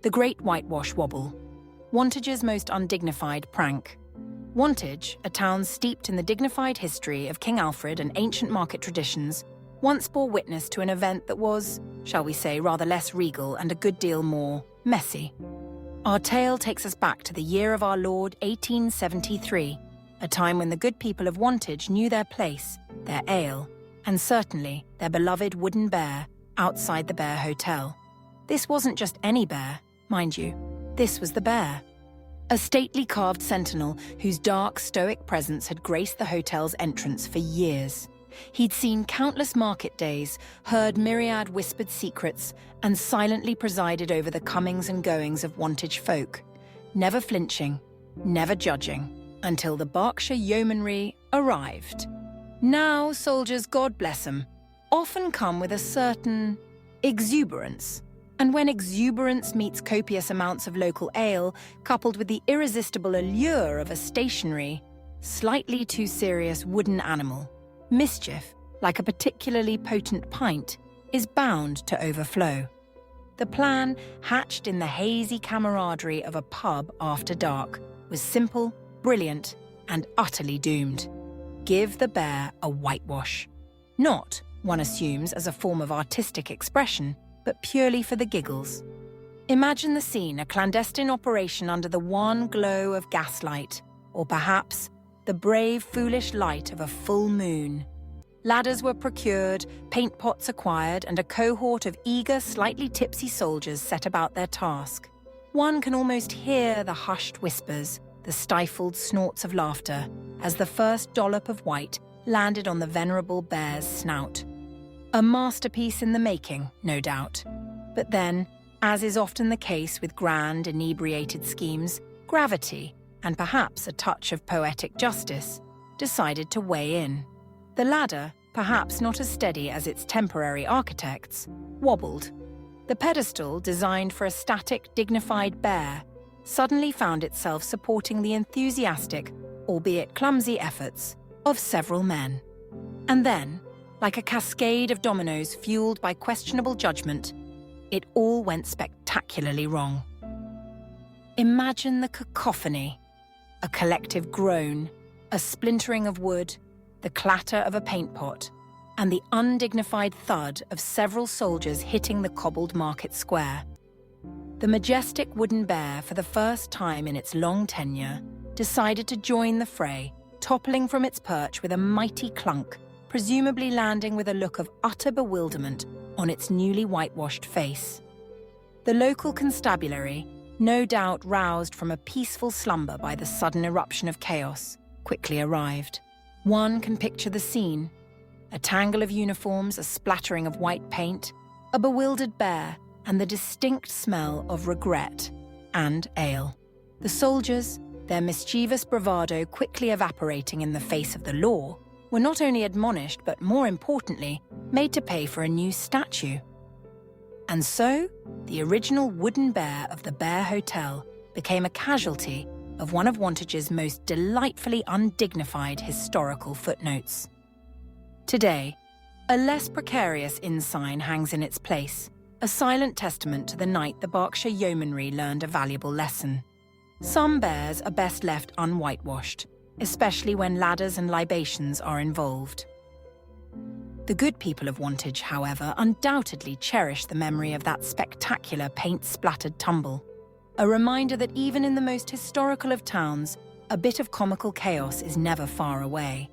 The Great Whitewash Wobble, Wantage's most undignified prank. Wantage, a town steeped in the dignified history of King Alfred and ancient market traditions, once bore witness to an event that was, shall we say, rather less regal and a good deal more messy. Our tale takes us back to the year of our Lord 1873, a time when the good people of Wantage knew their place, their ale, and certainly their beloved wooden bear outside the Bear Hotel. This wasn't just any bear, mind you. This was the bear. A stately carved sentinel whose dark, stoic presence had graced the hotel's entrance for years. He'd seen countless market days, heard myriad whispered secrets, and silently presided over the comings and goings of Wantage folk, never flinching, never judging, until the Berkshire yeomanry arrived. Now, soldiers, God bless 'em, often come with a certain exuberance. And when exuberance meets copious amounts of local ale, coupled with the irresistible allure of a stationary, slightly too serious wooden animal, mischief, like a particularly potent pint, is bound to overflow. The plan, hatched in the hazy camaraderie of a pub after dark, was simple, brilliant, and utterly doomed. Give the bear a whitewash. Not, one assumes, as a form of artistic expression, but purely for the giggles. Imagine the scene, a clandestine operation under the wan glow of gaslight, or perhaps the brave, foolish light of a full moon. Ladders were procured, paint pots acquired, and a cohort of eager, slightly tipsy soldiers set about their task. One can almost hear the hushed whispers, the stifled snorts of laughter, as the first dollop of white landed on the venerable bear's snout. A masterpiece in the making, no doubt. But then, as is often the case with grand, inebriated schemes, gravity, and perhaps a touch of poetic justice, decided to weigh in. The ladder, perhaps not as steady as its temporary architects, wobbled. The pedestal, designed for a static, dignified bear, suddenly found itself supporting the enthusiastic, albeit clumsy efforts of several men. And then, like a cascade of dominoes fueled by questionable judgment, it all went spectacularly wrong. Imagine the cacophony: a collective groan, a splintering of wood, the clatter of a paint pot, and the undignified thud of several soldiers hitting the cobbled market square. The majestic wooden bear, for the first time in its long tenure, decided to join the fray, toppling from its perch with a mighty clunk, presumably landing with a look of utter bewilderment on its newly whitewashed face. The local constabulary, no doubt roused from a peaceful slumber by the sudden eruption of chaos, quickly arrived. One can picture the scene: a tangle of uniforms, a splattering of white paint, a bewildered bear, and the distinct smell of regret and ale. The soldiers, their mischievous bravado quickly evaporating in the face of the law, were not only admonished, but more importantly, made to pay for a new statue. And so, the original wooden bear of the Bear Hotel became a casualty of one of Wantage's most delightfully undignified historical footnotes. Today, a less precarious inn sign hangs in its place, a silent testament to the night the Berkshire yeomanry learned a valuable lesson. Some bears are best left unwhitewashed, especially when ladders and libations are involved. The good people of Wantage, however, undoubtedly cherish the memory of that spectacular paint-splattered tumble, a reminder that even in the most historical of towns, a bit of comical chaos is never far away.